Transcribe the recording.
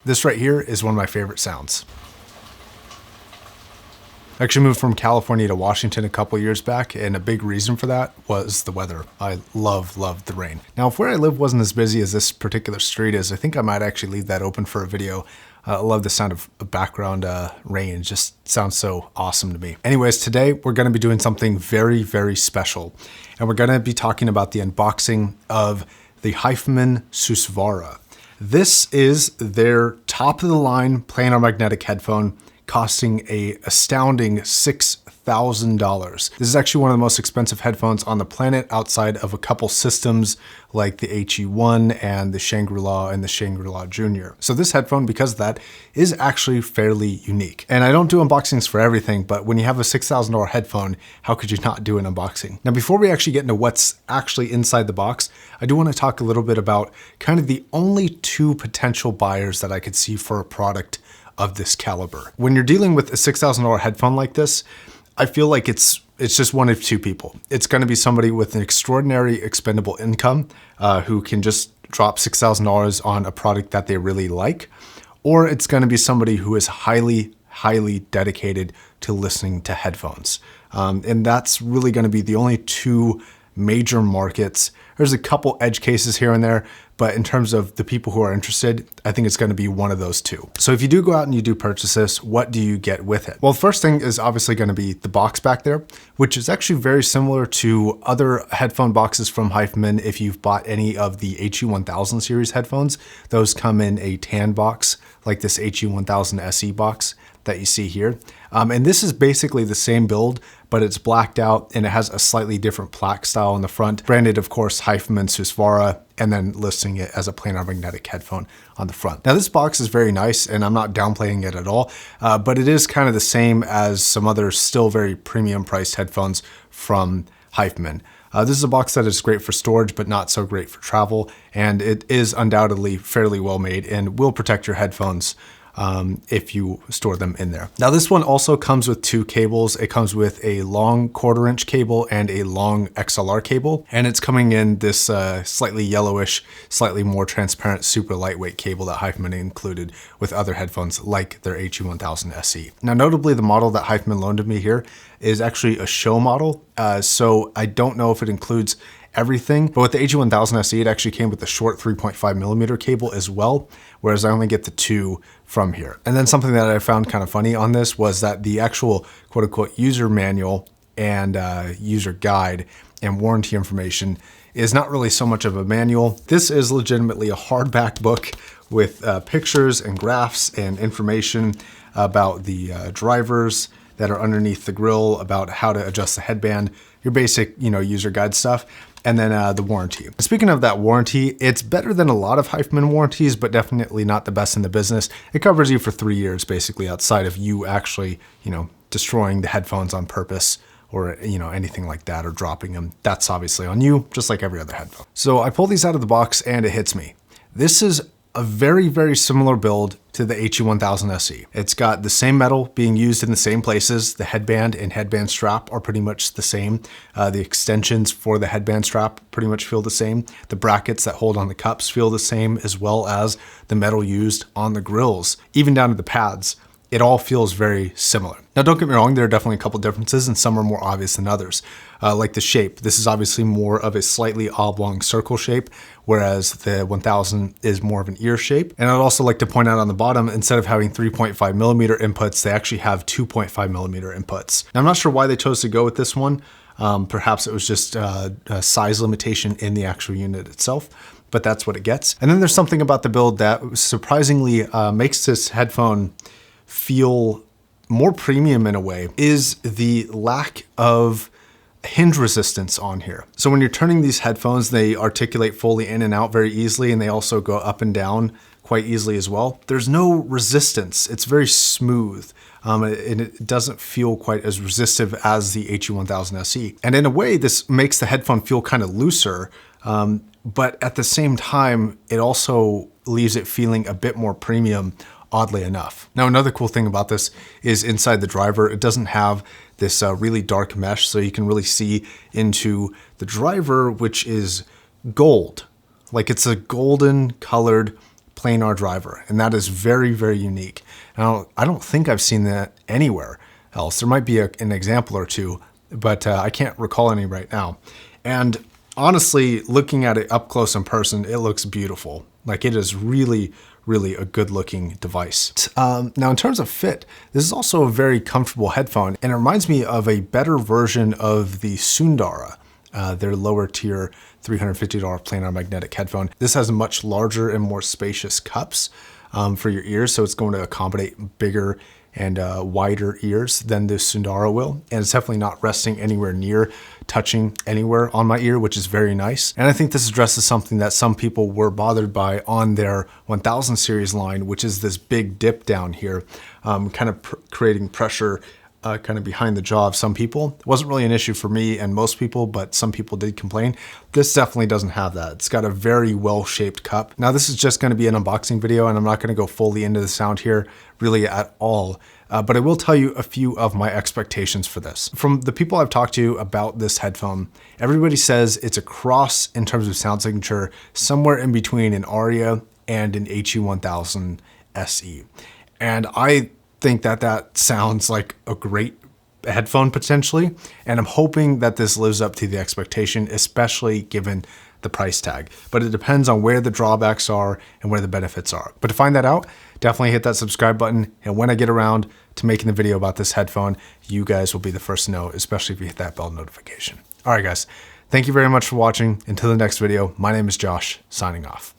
This right here is one of my favorite sounds. I actually moved from California to Washington a couple years back, and a big reason for that was the weather. I loved the rain. Now, if where I live wasn't as busy as this particular street is, I think I might actually leave that open for a video. I love the sound of background rain. It just sounds so awesome to me. Anyways, today we're going to be doing something very, very special, and we're going to be talking about the unboxing of the Hifiman Susvara. This is their top of the line planar magnetic headphone, costing a astounding $6,000. This is actually one of the most expensive headphones on the planet outside of a couple systems like the HE1 and the Shangri-La and the Shangri-La Junior. So this headphone, because of that, is actually fairly unique. And I don't do unboxings for everything, but when you have a $6,000 headphone, how could you not do an unboxing? Now, before we actually get into what's actually inside the box, I do want to talk a little bit about kind of the only two potential buyers that I could see for a product of this caliber. When you're dealing with a $6,000 headphone like this, I feel like it's just one of two people. It's going to be somebody with an extraordinary expendable income who can just drop $6,000 on a product that they really like, or it's going to be somebody who is highly dedicated to listening to headphones. And that's really going to be the only two major markets. There's a couple edge cases here and there, but in terms of the people who are interested, I think it's going to be one of those two. So if you do go out and you do purchase this, what do you get with it? Well, the first thing is obviously going to be the box back there, which is actually very similar to other headphone boxes from Hifiman. If you've bought any of the HE1000 series headphones, those come in a tan box like this HE1000 SE box that you see here. And this is basically the same build, but it's blacked out and it has a slightly different plaque style on the front, branded of course Hifiman Susvara, and then listing it as a planar magnetic headphone on the front. Now this box is very nice and I'm not downplaying it at all, but it is kind of the same as some other still very premium priced headphones from Hifiman. This is a box that is great for storage, but not so great for travel. And it is undoubtedly fairly well made and will protect your headphones if you store them in there. Now this one also comes with two cables. It comes with a long 1/4 inch cable and a long XLR cable, and it's coming in this slightly yellowish, slightly more transparent, super lightweight cable that Hifiman included with other headphones like their HE1000 SE. Now notably, the model that Hifiman loaned to me here is actually a show model, so I don't know if it includes everything, but with the HE1000 SE, it actually came with the short 3.5mm cable as well, whereas I only get the 2 from here. And then something that I found kind of funny on this was that the actual quote unquote user manual and user guide and warranty information is not really so much of a manual. This is legitimately a hardback book with pictures and graphs and information about the drivers that are underneath the grill, about how to adjust the headband, your basic, user guide stuff, and then the warranty. Speaking of that warranty, it's better than a lot of Hifiman warranties, but definitely not the best in the business. It covers you for 3 years, basically, outside of you actually, destroying the headphones on purpose or, anything like that, or dropping them. That's obviously on you, just like every other headphone. So I pull these out of the box and it hits me. This is a very, very similar build to the HE1000 SE. It's got the same metal being used in the same places. The headband and headband strap are pretty much the same. The extensions for the headband strap pretty much feel the same. The brackets that hold on the cups feel the same, as well as the metal used on the grills, even down to the pads. It all feels very similar. Now, don't get me wrong, there are definitely a couple differences and some are more obvious than others. Like the shape, this is obviously more of a slightly oblong circle shape, whereas the 1000 is more of an ear shape. And I'd also like to point out on the bottom, instead of having 3.5mm inputs, they actually have 2.5mm inputs. Now, I'm not sure why they chose to go with this one. Perhaps it was just a size limitation in the actual unit itself, but that's what it gets. And then there's something about the build that surprisingly makes this headphone feel more premium in a way, is the lack of hinge resistance on here. So when you're turning these headphones, they articulate fully in and out very easily, and they also go up and down quite easily as well. There's no resistance. It's very smooth. And it doesn't feel quite as resistive as the HE1000 SE. And in a way, this makes the headphone feel kind of looser, but at the same time, it also leaves it feeling a bit more premium, oddly enough. Now, another cool thing about this is inside the driver, it doesn't have this really dark mesh, so you can really see into the driver, which is gold. Like, it's a golden colored planar driver, and that is very, very unique. Now, I don't think I've seen that anywhere else. There might be an example or two, but I can't recall any right now. And honestly, looking at it up close in person, it looks beautiful. Like, it is really, really a good looking device. Now, in terms of fit, this is also a very comfortable headphone, and it reminds me of a better version of the Sundara, their lower tier $350 planar magnetic headphone. This has much larger and more spacious cups for your ears, so it's going to accommodate bigger and wider ears than the Sundara will. And it's definitely not resting anywhere near touching anywhere on my ear, which is very nice. And I think this addresses something that some people were bothered by on their 1000 series line, which is this big dip down here, kind of creating pressure kind of behind the jaw of some people. It wasn't really an issue for me and most people, but some people did complain. This definitely doesn't have that. It's got a very well-shaped cup. Now, this is just going to be an unboxing video, and I'm not going to go fully into the sound here really at all. But I will tell you a few of my expectations for this. From the people I've talked to about this headphone, everybody says it's a cross in terms of sound signature, somewhere in between an Aria and an HE1000 SE. And I think that that sounds like a great headphone potentially, and I'm hoping that this lives up to the expectation, especially given the price tag. But it depends on where the drawbacks are and where the benefits are. But to find that out, definitely hit that subscribe button, and when I get around to making the video about this headphone, you guys will be the first to know, especially if you hit that bell notification. All right, guys, thank you very much for watching. Until the next video, my name is Josh, signing off.